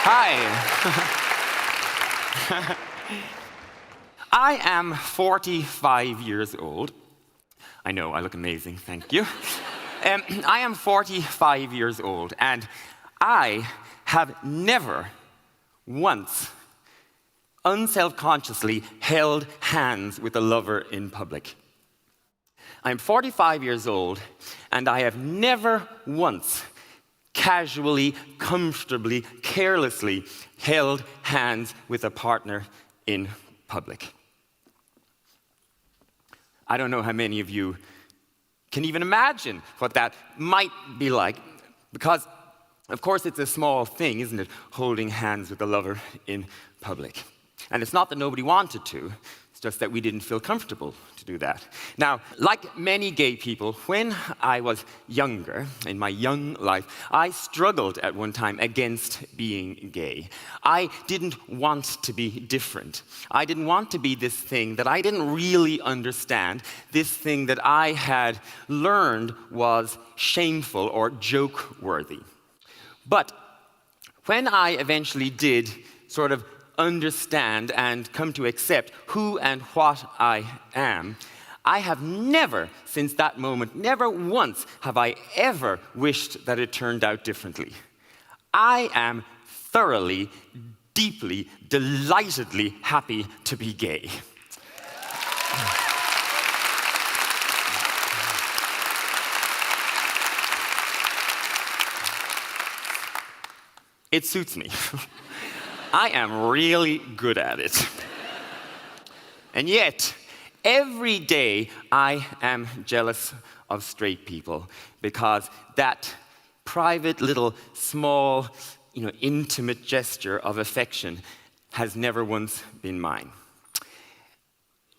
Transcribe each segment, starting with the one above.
Hi. I am 45 years old. I know, I look amazing, thank you. I am 45 years old, and I have never once unselfconsciously held hands with a lover in public. I'm 45 years old, and I have never once casually, comfortably, carelessly held hands with a partner in public. I don't know how many of you can even imagine what that might be like, because, of course, it's a small thing, isn't it, holding hands with a lover in public. And it's not that nobody wanted to, it's just that we didn't feel comfortable to do that. Now, like many gay people, when I was younger, in my young life, I struggled at one time against being gay. I didn't want to be different. I didn't want to be this thing that I didn't really understand, this thing that I had learned was shameful or joke-worthy. But when I eventually did sort of understand and come to accept who and what I am, I have never, since that moment, never once have I ever wished that it turned out differently. I am thoroughly, deeply, delightedly happy to be gay. It suits me. I am really good at it. And yet, every day I am jealous of straight people because that private little small, intimate gesture of affection has never once been mine.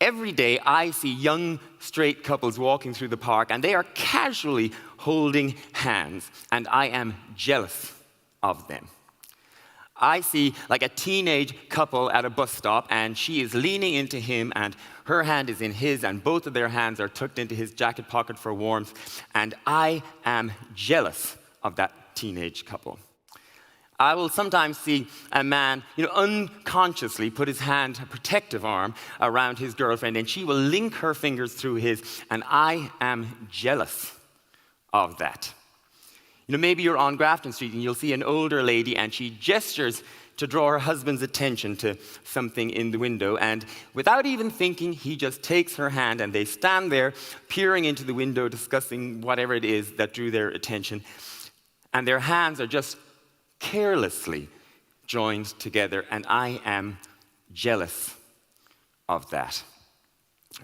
Every day I see young straight couples walking through the park and they are casually holding hands, and I am jealous of them. I see like a teenage couple at a bus stop, and she is leaning into him, and her hand is in his, and both of their hands are tucked into his jacket pocket for warmth, and I am jealous of that teenage couple. I will sometimes see a man, unconsciously put his hand, a protective arm, around his girlfriend, and she will link her fingers through his, and I am jealous of that. Maybe you're on Grafton Street and you'll see an older lady and she gestures to draw her husband's attention to something in the window, and without even thinking, he just takes her hand and they stand there peering into the window discussing whatever it is that drew their attention, and their hands are just carelessly joined together, and I am jealous of that.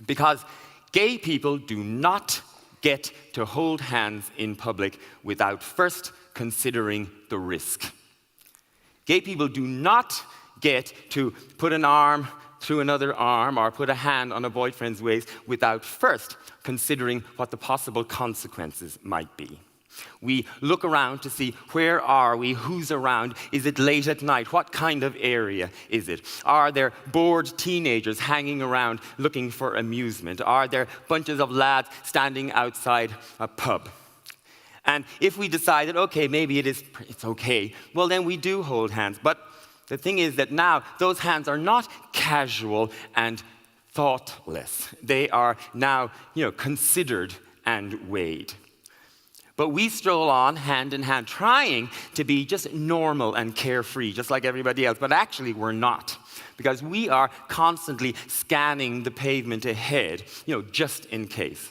Because gay people do not get to hold hands in public without first considering the risk. Gay people do not get to put an arm through another arm or put a hand on a boyfriend's waist without first considering what the possible consequences might be. We look around to see where are we, who's around, is it late at night, what kind of area is it? Are there bored teenagers hanging around looking for amusement? Are there bunches of lads standing outside a pub? And if we decide that, okay, maybe it's okay, well then we do hold hands. But the thing is that now those hands are not casual and thoughtless. They are now, considered and weighed. But we stroll on hand in hand, trying to be just normal and carefree, just like everybody else. But actually, we're not, because we are constantly scanning the pavement ahead, just in case.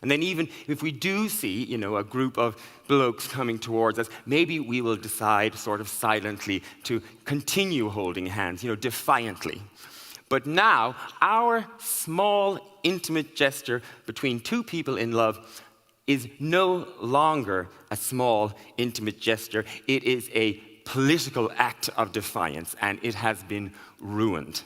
And then even if we do see, a group of blokes coming towards us, maybe we will decide sort of silently to continue holding hands, defiantly. But now, our small, intimate gesture between two people in love is no longer a small, intimate gesture. It is a political act of defiance, and it has been ruined.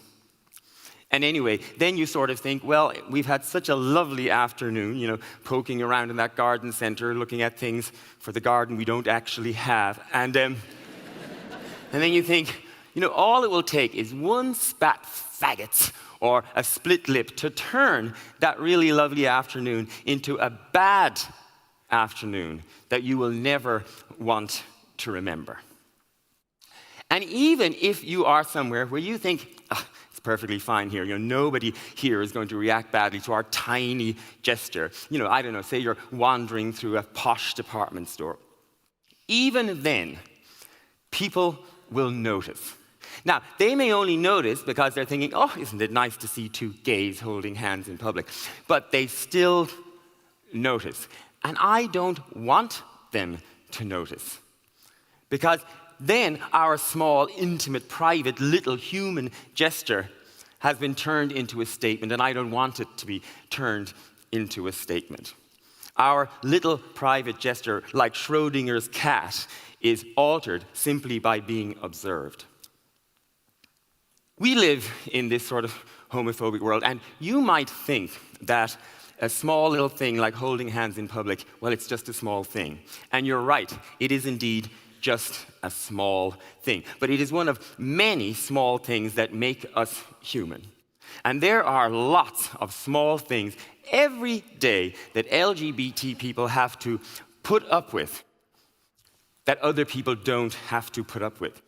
And anyway, then you sort of think, well, we've had such a lovely afternoon, poking around in that garden center, looking at things for the garden we don't actually have. And then you think, all it will take is one spat faggots or a split lip to turn that really lovely afternoon into a bad afternoon that you will never want to remember. And even if you are somewhere where you think, it's perfectly fine here, nobody here is going to react badly to our tiny gesture. I don't know, say you're wandering through a posh department store. Even then, people will notice. Now, they may only notice because they're thinking, isn't it nice to see two gays holding hands in public? But they still notice. And I don't want them to notice. Because then our small, intimate, private, little human gesture has been turned into a statement, and I don't want it to be turned into a statement. Our little private gesture, like Schrodinger's cat, is altered simply by being observed. We live in this sort of homophobic world, and you might think that a small little thing like holding hands in public, well, it's just a small thing. And you're right, it is indeed just a small thing. But it is one of many small things that make us human. And there are lots of small things every day that LGBT people have to put up with that other people don't have to put up with.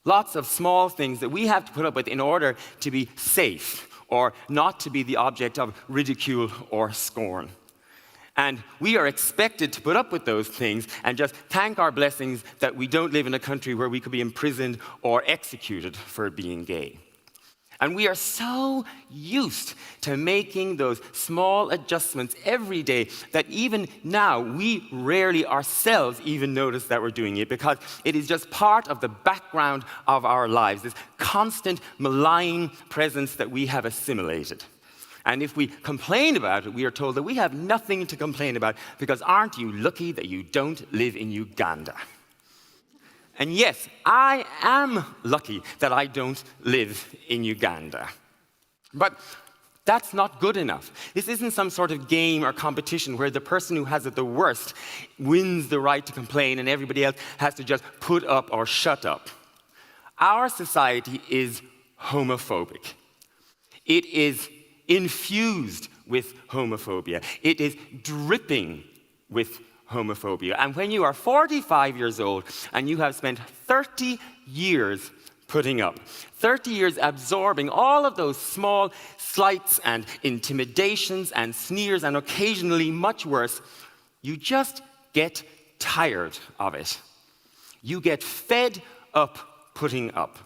Lots of small things that we have to put up with in order to be safe or not to be the object of ridicule or scorn. And we are expected to put up with those things and just thank our blessings that we don't live in a country where we could be imprisoned or executed for being gay. And we are so used to making those small adjustments every day that even now we rarely ourselves even notice that we're doing it, because it is just part of the background of our lives, this constant malign presence that we have assimilated. And if we complain about it, we are told that we have nothing to complain about, because aren't you lucky that you don't live in Uganda? And yes, I am lucky that I don't live in Uganda. But that's not good enough. This isn't some sort of game or competition where the person who has it the worst wins the right to complain and everybody else has to just put up or shut up. Our society is homophobic. It is infused with homophobia. It is dripping with homophobia. And when you are 45 years old and you have spent 30 years putting up, 30 years absorbing all of those small slights and intimidations and sneers and occasionally much worse, you just get tired of it. You get fed up putting up.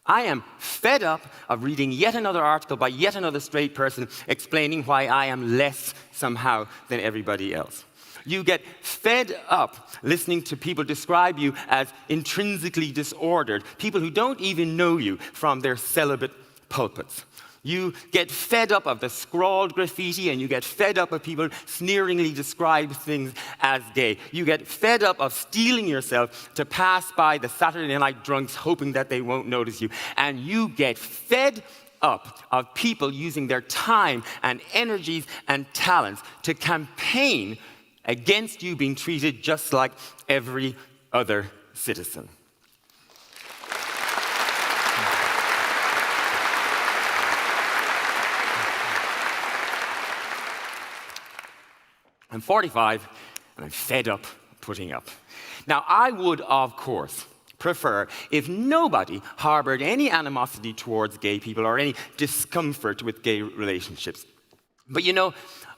I am fed up of reading yet another article by yet another straight person explaining why I am less somehow than everybody else. You get fed up listening to people describe you as intrinsically disordered, people who don't even know you from their celibate pulpits. You get fed up of the scrawled graffiti, and you get fed up of people sneeringly describe things as gay. You get fed up of steeling yourself to pass by the Saturday night drunks hoping that they won't notice you. And you get fed up of people using their time and energies and talents to campaign against you being treated just like every other citizen. I'm 45, and I'm fed up putting up. Now, I would, of course, prefer if nobody harbored any animosity towards gay people or any discomfort with gay relationships. But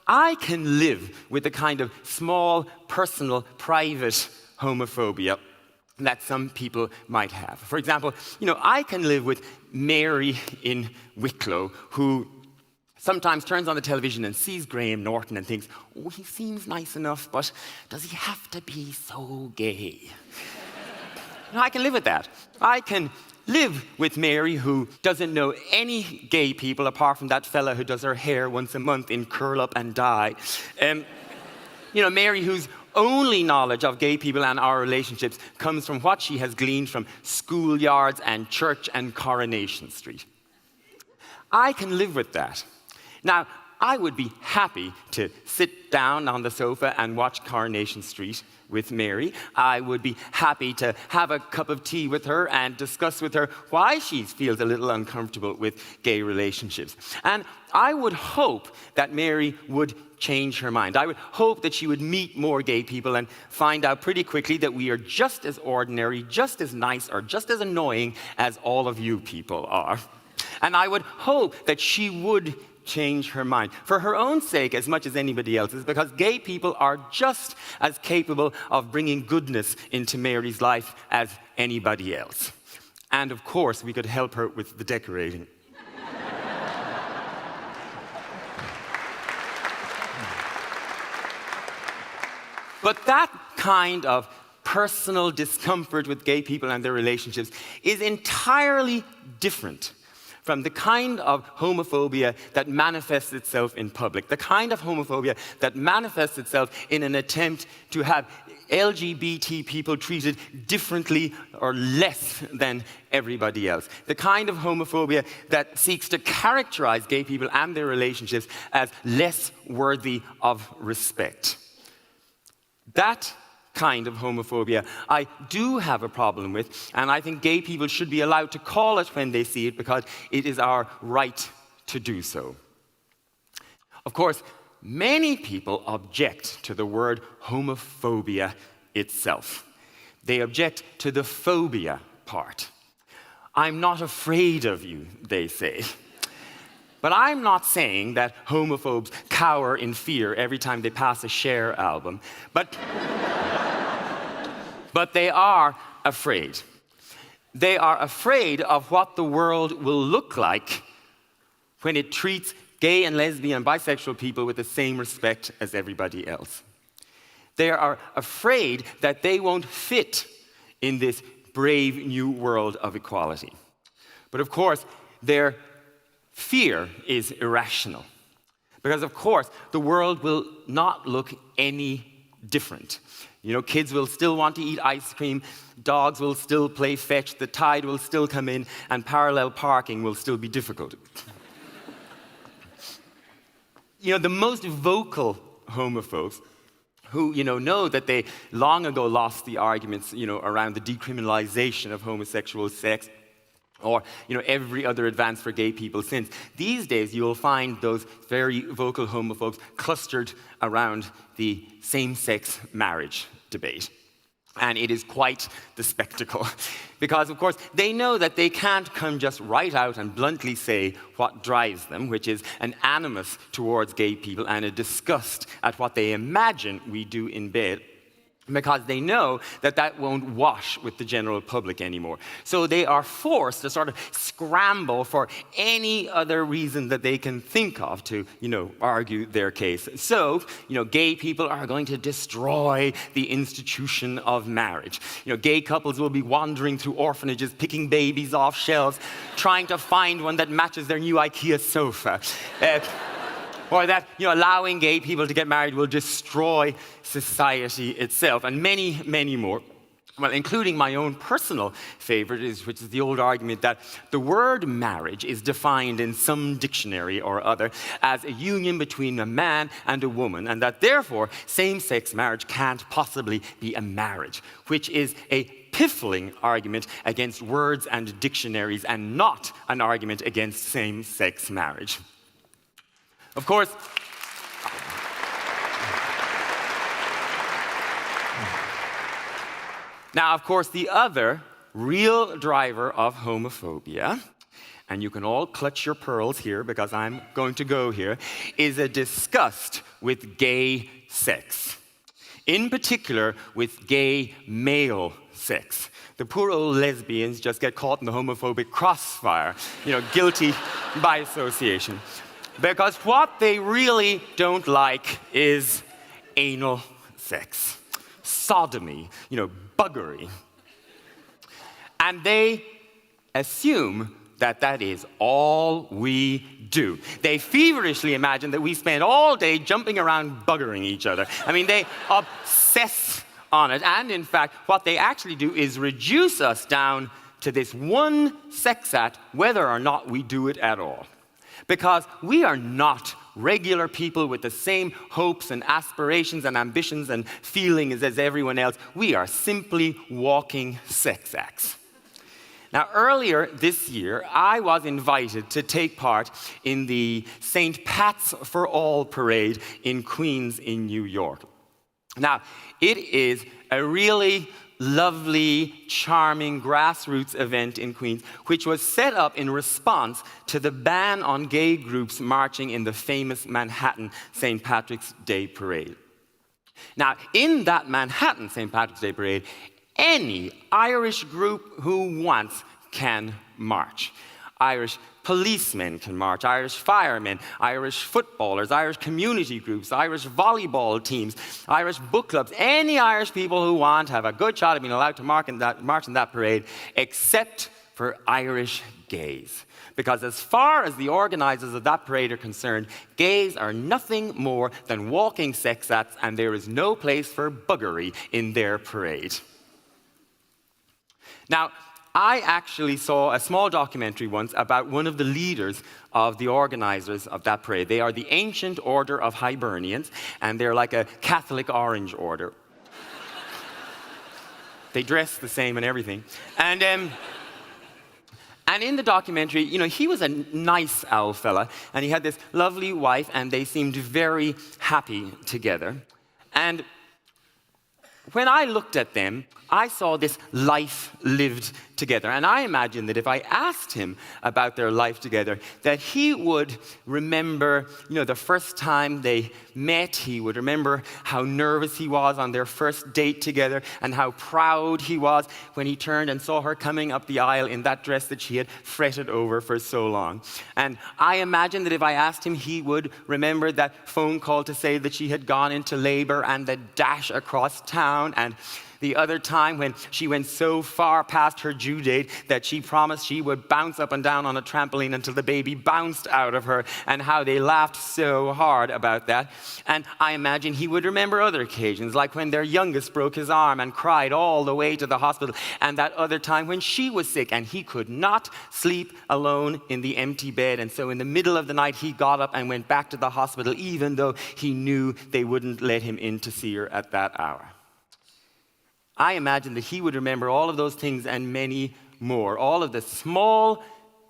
I can live with the kind of small, personal, private homophobia that some people might have. For example, I can live with Mary in Wicklow, who sometimes turns on the television and sees Graham Norton and thinks, oh, he seems nice enough, but does he have to be so gay? I can live with that. I can live with Mary, who doesn't know any gay people apart from that fella who does her hair once a month in curl up and dye. Mary, whose only knowledge of gay people and our relationships comes from what she has gleaned from schoolyards and church and Coronation Street. I can live with that. Now, I would be happy to sit down on the sofa and watch Coronation Street with Mary. I would be happy to have a cup of tea with her and discuss with her why she feels a little uncomfortable with gay relationships. And I would hope that Mary would change her mind. I would hope that she would meet more gay people and find out pretty quickly that we are just as ordinary, just as nice, or just as annoying as all of you people are. And I would hope that she would change her mind for her own sake as much as anybody else's, because gay people are just as capable of bringing goodness into Mary's life as anybody else. And of course, we could help her with the decorating. But that kind of personal discomfort with gay people and their relationships is entirely different from the kind of homophobia that manifests itself in public, the kind of homophobia that manifests itself in an attempt to have LGBT people treated differently or less than everybody else, the kind of homophobia that seeks to characterize gay people and their relationships as less worthy of respect. That kind of homophobia I do have a problem with, and I think gay people should be allowed to call it when they see it, because it is our right to do so. Of course, many people object to the word homophobia itself. They object to the phobia part. I'm not afraid of you, they say. But I'm not saying that homophobes cower in fear every time they pass a Cher album, but they are afraid. They are afraid of what the world will look like when it treats gay and lesbian and bisexual people with the same respect as everybody else. They are afraid that they won't fit in this brave new world of equality. But of course, their fear is irrational, because of course the world will not look any different. You know, kids will still want to eat ice cream, dogs will still play fetch, the tide will still come in, and parallel parking will still be difficult. You know, the most vocal homophobes who, know that they long ago lost the arguments, around the decriminalization of homosexual sex, or every other advance for gay people since. These days, you'll find those very vocal homophobes clustered around the same-sex marriage debate. And it is quite the spectacle. Because, of course, they know that they can't come just right out and bluntly say what drives them, which is an animus towards gay people and a disgust at what they imagine we do in bed, because they know that that won't wash with the general public anymore. So they are forced to sort of scramble for any other reason that they can think of to, argue their case. So, gay people are going to destroy the institution of marriage. Gay couples will be wandering through orphanages, picking babies off shelves, trying to find one that matches their new IKEA sofa. Or that allowing gay people to get married will destroy society itself, and many, many more. Well, including my own personal favorite, which is the old argument that the word marriage is defined in some dictionary or other as a union between a man and a woman, and that therefore same-sex marriage can't possibly be a marriage, which is a piffling argument against words and dictionaries and not an argument against same-sex marriage. Of course, the other real driver of homophobia, and you can all clutch your pearls here because I'm going to go here, is a disgust with gay sex. In particular, with gay male sex. The poor old lesbians just get caught in the homophobic crossfire, guilty by association. Because what they really don't like is anal sex, sodomy, buggery. And they assume that that is all we do. They feverishly imagine that we spend all day jumping around buggering each other. I mean, they obsess on it. And in fact, what they actually do is reduce us down to this one sex act, whether or not we do it at all. Because we are not regular people with the same hopes and aspirations and ambitions and feelings as everyone else. We are simply walking sex acts. Now, earlier this year, I was invited to take part in the St. Pat's for All parade in Queens in New York. Now, it is a really lovely, charming grassroots event in Queens, which was set up in response to the ban on gay groups marching in the famous Manhattan St. Patrick's Day parade. Now, in that Manhattan St. Patrick's Day parade, any Irish group who wants can march. Irish policemen can march, Irish firemen, Irish footballers, Irish community groups, Irish volleyball teams, Irish book clubs. Any Irish people who want have a good shot at being allowed to march in that parade, except for Irish gays. Because as far as the organizers of that parade are concerned, gays are nothing more than walking sex acts, and there is no place for buggery in their parade. Now, I actually saw a small documentary once about one of the leaders of the organizers of that parade. They are the Ancient Order of Hibernians, and they're like a Catholic Orange Order. They dress the same and everything. And in the documentary, he was a nice owl fella, and he had this lovely wife, and they seemed very happy together. And when I looked at them, I saw this life lived together. And I imagined that if I asked him about their life together, that he would remember, the first time they met. He would remember how nervous he was on their first date together and how proud he was when he turned and saw her coming up the aisle in that dress that she had fretted over for so long. And I imagined that if I asked him, he would remember that phone call to say that she had gone into labor and the dash across town, and the other time when she went so far past her due date that she promised she would bounce up and down on a trampoline until the baby bounced out of her, and how they laughed so hard about that. And I imagine he would remember other occasions, like when their youngest broke his arm and cried all the way to the hospital, and that other time when she was sick and he could not sleep alone in the empty bed, and so in the middle of the night he got up and went back to the hospital even though he knew they wouldn't let him in to see her at that hour. I imagine that he would remember all of those things and many more, all of the small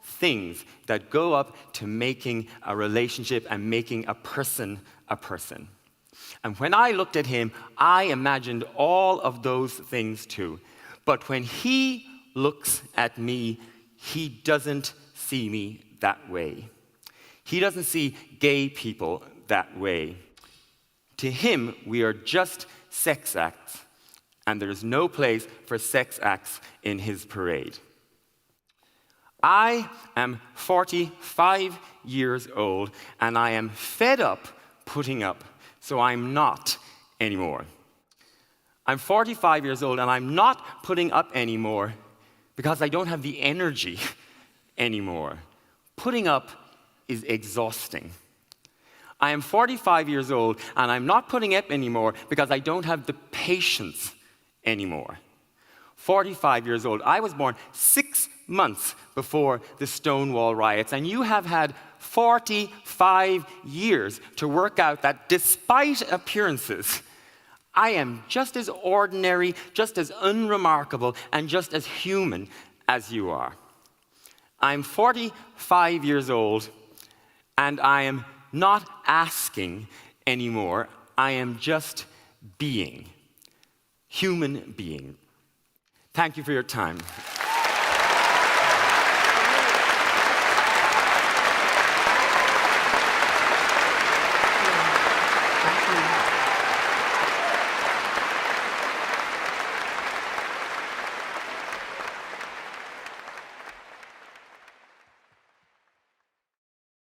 things that go up to making a relationship and making a person a person. And when I looked at him, I imagined all of those things too. But when he looks at me, he doesn't see me that way. He doesn't see gay people that way. To him, we are just sex acts, and there is no place for sex acts in his parade. I am 45 years old, and I am fed up putting up, so I'm not anymore. I'm 45 years old, and I'm not putting up anymore because I don't have the energy anymore. Putting up is exhausting. I am 45 years old, and I'm not putting up anymore because I don't have the patience anymore. 45 years old. I was born 6 months before the Stonewall riots, and you have had 45 years to work out that despite appearances, I am just as ordinary, just as unremarkable, and just as human as you are. I'm 45 years old, and I am not asking anymore. I am just being. Human being. Thank you for your time.